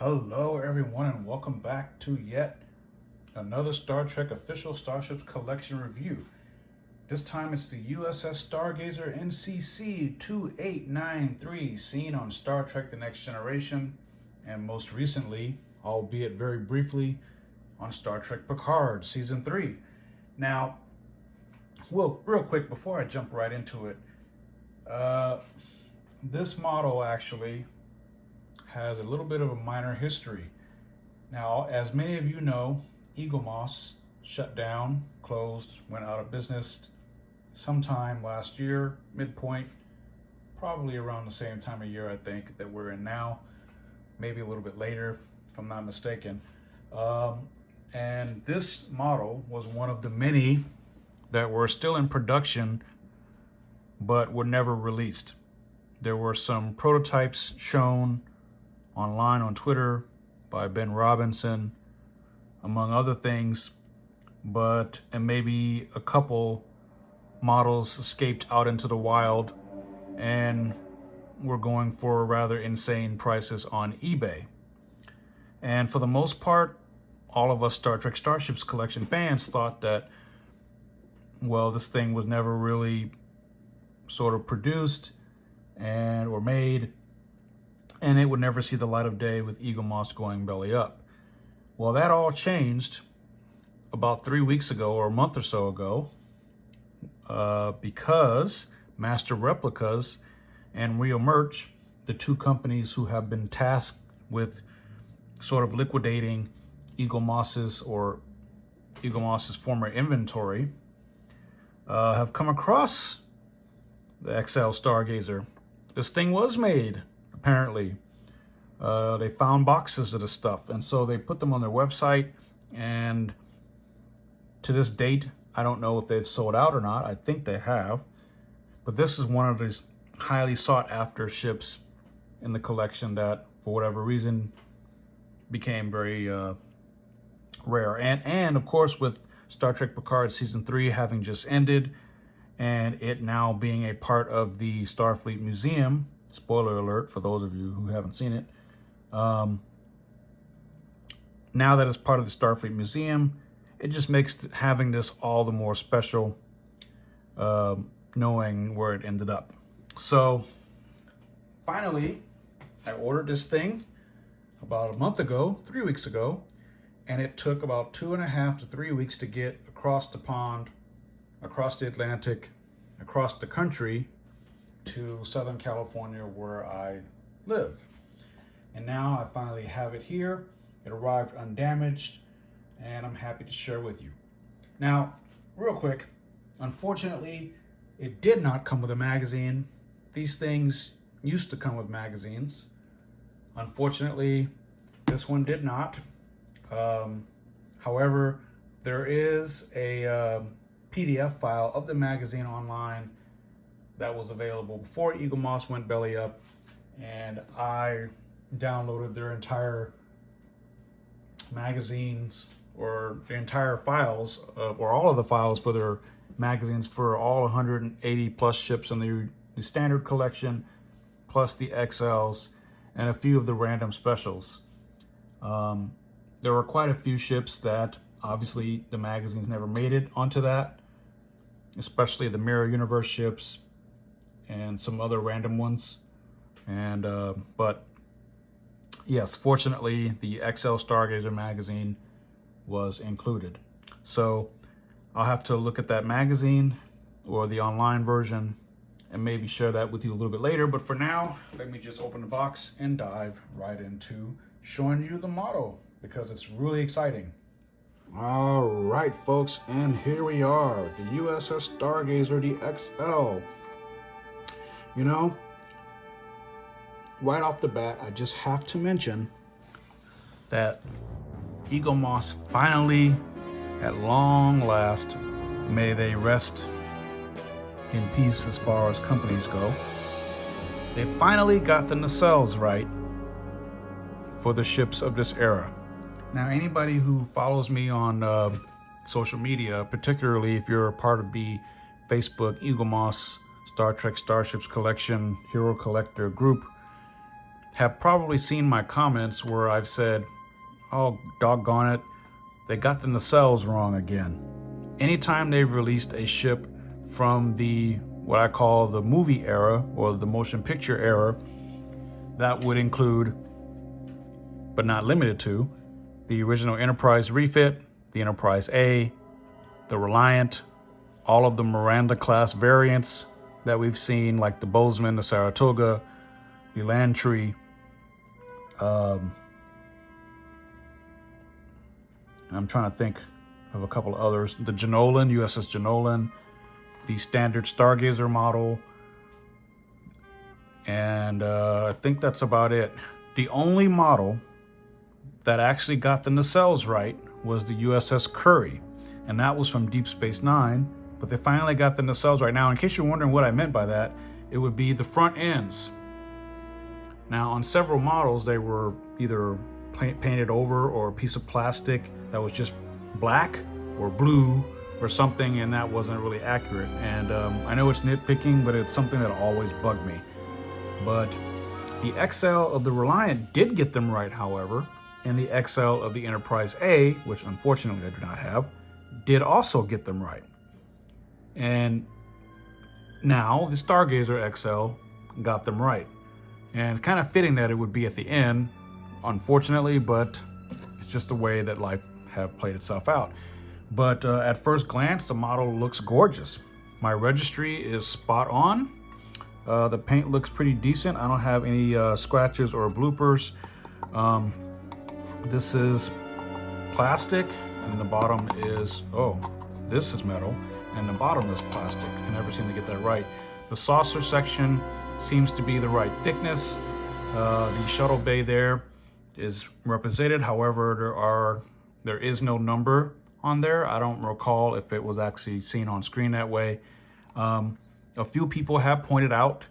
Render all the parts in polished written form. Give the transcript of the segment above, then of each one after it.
Hello everyone and welcome back to yet another Star Trek official Starships collection review. This time it's the USS Stargazer NCC-2893 seen on Star Trek The Next Generation and most recently, albeit very briefly, on Star Trek Picard Season 3. Now, well, real quick before I jump right into it, this model actually has a little bit of a minor history. Now, as many of you know, Eaglemoss shut down, closed, went out of business sometime last year, midpoint, probably around the same time of year I think that we're in now, maybe a little bit later if I'm not mistaken. And this model was one of the many that were still in production but were never released. There were some prototypes shown online on Twitter by Ben Robinson, among other things, and maybe a couple models escaped out into the wild and were going for rather insane prices on eBay. And for the most part, all of us Star Trek Starships collection fans thought that, well, this thing was never really sort of produced or made, and it would never see the light of day with Eaglemoss going belly up. Well, that all changed about 3 weeks ago or a month or so ago because Master Replicas and Real Merch, the two companies who have been tasked with sort of liquidating Eaglemoss's former inventory, have come across the XL Stargazer. This thing was made, apparently. They found boxes of the stuff, and so they put them on their website, and to this date, I don't know if they've sold out or not. I think they have, but this is one of these highly sought after ships in the collection that, for whatever reason, became very rare. And of course, with Star Trek Picard Season 3 having just ended, and it now being a part of the Starfleet Museum, spoiler alert for those of you who haven't seen it, now that it's part of the Starfleet Museum, it just makes having this all the more special, knowing where it ended up. So finally, I ordered this thing about a month ago, 3 weeks ago, and it took about 2.5 to 3 weeks to get across the pond, across the Atlantic, across the country to Southern California where I live. And now I finally have it here. It arrived undamaged, and I'm happy to share with you. Now, real quick, unfortunately, it did not come with a magazine. These things used to come with magazines. Unfortunately, this one did not. However, there is a PDF file of the magazine online that was available before Eaglemoss went belly up, and I downloaded their entire magazines, or the entire files, or all of the files for their magazines for all 180 plus ships in the standard collection, plus the XLs, and a few of the random specials. There were quite a few ships that obviously the magazines never made it onto that, especially the Mirror Universe ships and some other random ones. But yes, fortunately, the XL Stargazer magazine was included. So I'll have to look at that magazine or the online version and maybe share that with you a little bit later. But for now, let me just open the box and dive right into showing you the model, because it's really exciting. All right, folks, and here we are, the USS Stargazer, the XL. You know, right off the bat, I just have to mention that Eaglemoss finally, at long last, may they rest in peace as far as companies go, they finally got the nacelles right for the ships of this era. Now, anybody who follows me on social media, particularly if you're a part of the Facebook Eaglemoss Star Trek Starships Collection Hero Collector group, have probably seen my comments where I've said, oh, doggone it, they got the nacelles wrong again. Anytime they've released a ship from the, what I call the movie era or the motion picture era, that would include, but not limited to, the original Enterprise refit, the Enterprise A, the Reliant, all of the Miranda class variants that we've seen, like the Bozeman, the Saratoga, the Lantry, I'm trying to think of a couple of others. The Janolan, USS Janolan, the standard Stargazer model, and I think that's about it. The only model that actually got the nacelles right was the USS Curry, and that was from Deep Space Nine, but they finally got the nacelles right. Now, in case you're wondering what I meant by that, it would be the front ends. Now, on several models, they were either painted over or a piece of plastic that was just black or blue or something, and that wasn't really accurate. And I know it's nitpicking, but it's something that always bugged me. But the XL of the Reliant did get them right, however, and the XL of the Enterprise A, which unfortunately I do not have, did also get them right. And now the Stargazer XL got them right. And kind of fitting that it would be at the end, unfortunately, but it's just the way that life have played itself out. But at first glance, the model looks gorgeous. My registry is spot on. The paint looks pretty decent. I don't have any scratches or bloopers. This is plastic, and the bottom is, oh, this is metal, and the bottom is plastic. I never seem to get that right. The saucer section seems to be the right thickness. The shuttle bay there is represented. However, there is no number on there. I don't recall if it was actually seen on screen that way. A few people have pointed out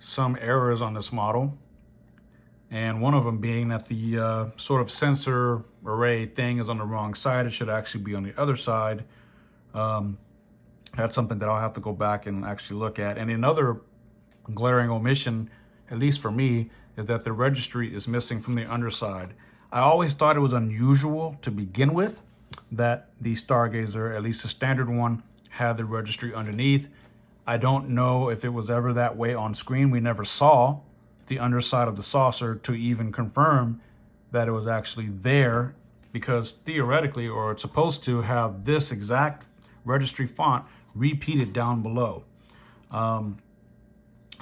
some errors on this model, and one of them being that the sort of sensor array thing is on the wrong side. It should actually be on the other side. That's something that I'll have to go back and actually look at. And another glaring omission, at least for me, is that the registry is missing from the underside. I always thought it was unusual to begin with that the Stargazer, at least the standard one, had the registry underneath. I don't know if it was ever that way on screen. We never saw the underside of the saucer to even confirm that it was actually there, because theoretically, or it's supposed to have this exact registry font repeated down below.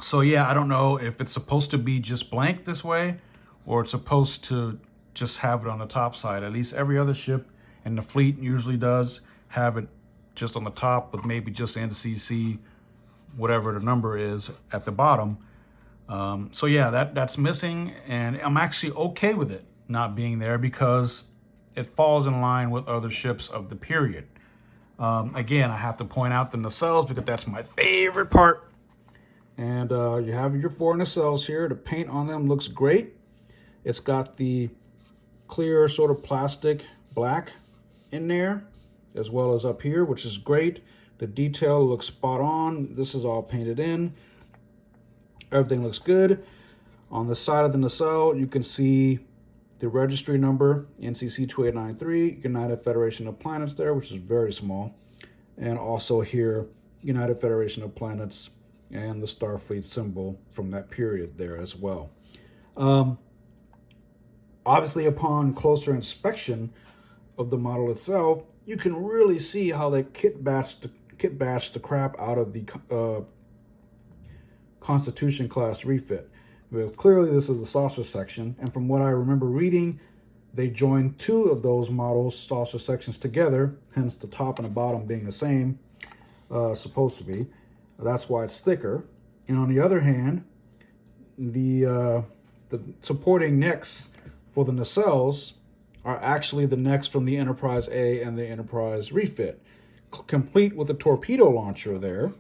So yeah, I don't know if it's supposed to be just blank this way, or it's supposed to just have it on the top side. At least every other ship in the fleet usually does have it just on the top, with maybe just NCC, whatever the number is, at the bottom. So yeah, that's missing, and I'm actually okay with it not being there because it falls in line with other ships of the period. Again, I have to point out the nacelles because that's my favorite part. And you have your 4 nacelles here. The paint on them looks great. It's got the clear sort of plastic black in there, as well as up here, which is great. The detail looks spot on. This is all painted in. Everything looks good. On the side of the nacelle, you can see the registry number, NCC-2893, United Federation of Planets there, which is very small. And also here, United Federation of Planets and the Starfleet symbol from that period there as well. Obviously, upon closer inspection of the model itself, you can really see how they kit bashed the crap out of the Constitution class refit. Because clearly this is the saucer section, and from what I remember reading, they joined 2 of those models' saucer sections together, hence the top and the bottom being the same, supposed to be. That's why it's thicker. And on the other hand, the supporting necks for the nacelles are actually the necks from the Enterprise A and the Enterprise refit, complete with a torpedo launcher there.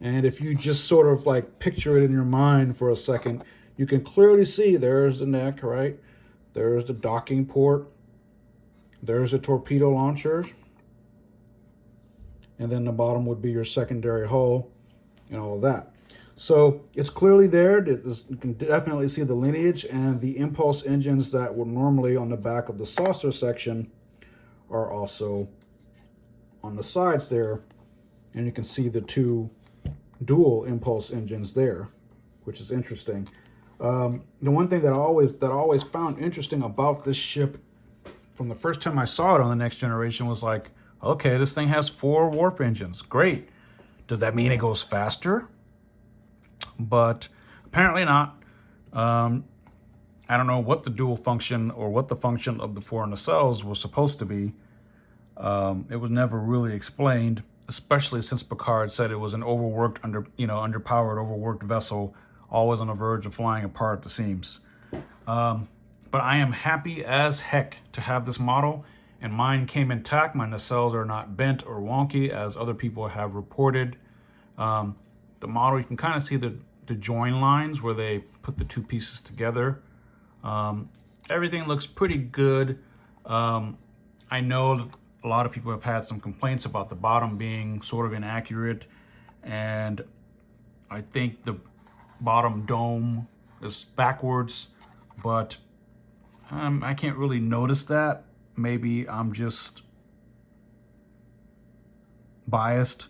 And if you just sort of like picture it in your mind for a second, you can clearly see there's the neck, right? There's the docking port. There's the torpedo launchers. And then the bottom would be your secondary hull and all of that. So it's clearly there. You can definitely see the lineage, and the impulse engines that were normally on the back of the saucer section are also on the sides there. And you can see the two dual impulse engines there, which is interesting. The one thing that I always found interesting about this ship from the first time I saw it on the Next Generation was like, okay, this thing has 4 warp engines. Great. Does that mean it goes faster? But apparently not. I don't know what the dual function or what the function of the 4 nacelles was supposed to be. It was never really explained, especially since Picard said it was an overworked, underpowered, overworked vessel, always on the verge of flying apart at the seams. But I am happy as heck to have this model, and mine came intact. My nacelles are not bent or wonky as other people have reported. The model, you can kind of see the join lines where they put the 2 pieces together. Everything looks pretty good. I know that a lot of people have had some complaints about the bottom being sort of inaccurate, and I think the bottom dome is backwards, but I can't really notice that. Maybe I'm just biased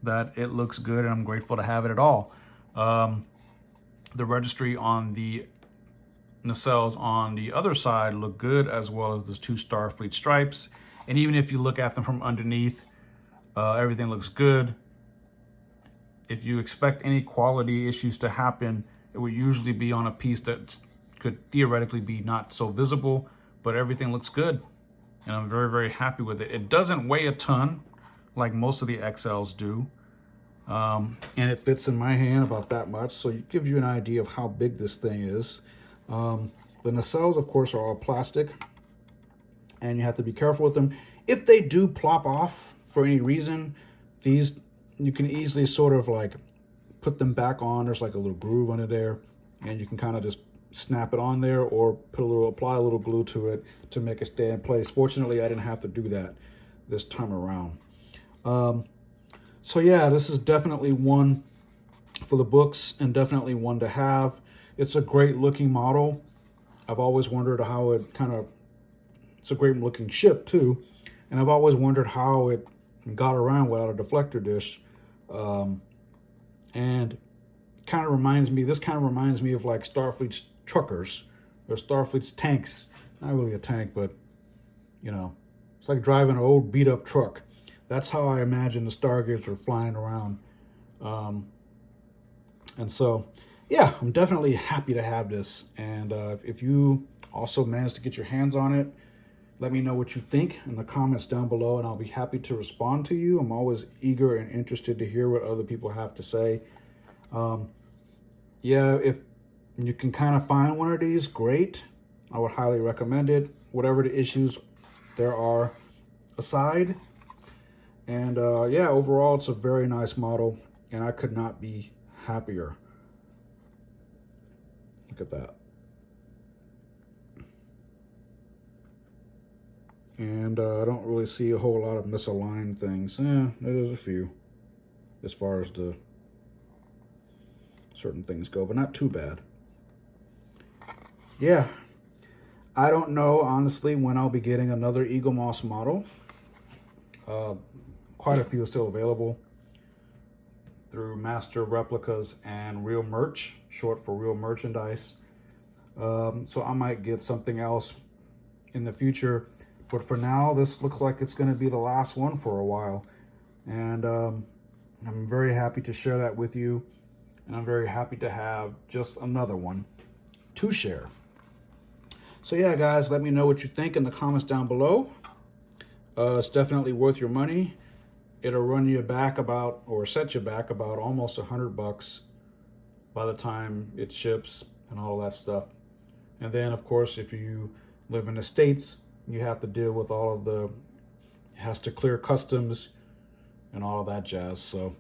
that it looks good, and I'm grateful to have it at all. The registry on the nacelles on the other side look good, as well as the 2 Starfleet stripes. And even if you look at them from underneath, everything looks good. If you expect any quality issues to happen, it would usually be on a piece that could theoretically be not so visible, but everything looks good. And I'm very, very happy with it. It doesn't weigh a ton like most of the XLs do. And it fits in my hand about that much, so it gives you an idea of how big this thing is. The nacelles, of course, are all plastic, and you have to be careful with them. If they do plop off for any reason, these, you can easily sort of like put them back on. There's like a little groove under there, and you can kind of just snap it on there, or apply a little glue to it to make it stay in place. Fortunately, I didn't have to do that this time around. So yeah, this is definitely one for the books, and definitely one to have. It's a great looking model. I've always wondered how it it's a great looking ship too. And I've always wondered how it got around without a deflector dish. And this kind of reminds me of like Starfleet's truckers or Starfleet's tanks. Not really a tank, but it's like driving an old beat up truck. That's how I imagine the Stargazer flying around. And so, yeah, I'm definitely happy to have this. And if you also manage to get your hands on it, let me know what you think in the comments down below, and I'll be happy to respond to you. I'm always eager and interested to hear what other people have to say. Yeah, if you can kind of find one of these, great. I would highly recommend it. Whatever the issues there are aside. And yeah, overall, it's a very nice model, and I could not be happier. Look at that. And I don't really see a whole lot of misaligned things. There's a few as far as the certain things go, but not too bad. Yeah, I don't know, honestly, when I'll be getting another Eaglemoss model. Quite a few are still available through Master Replicas and Real Merch, short for Real Merchandise. So I might get something else in the future. But for now, this looks like it's going to be the last one for a while. And I'm very happy to share that with you. And I'm very happy to have just another one to share. So yeah, guys, let me know what you think in the comments down below. It's definitely worth your money. It'll run you back about, or set you back about almost $100 by the time it ships and all that stuff. And then, of course, if you live in the States, you have to deal with all of the, has to clear customs and all of that jazz. So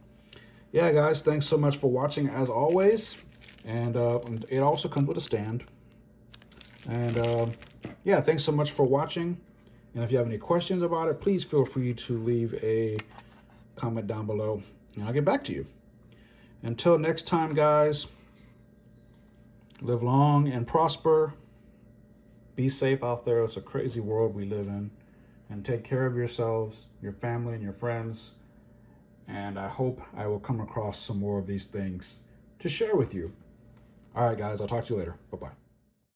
yeah, guys, thanks so much for watching as always. And it also comes with a stand. And yeah, thanks so much for watching. And if you have any questions about it, please feel free to leave a comment down below, and I'll get back to you. Until next time, guys, live long and prosper. Be safe out there. It's a crazy world we live in. And take care of yourselves, your family, and your friends. And I hope I will come across some more of these things to share with you. All right, guys, I'll talk to you later. Bye-bye.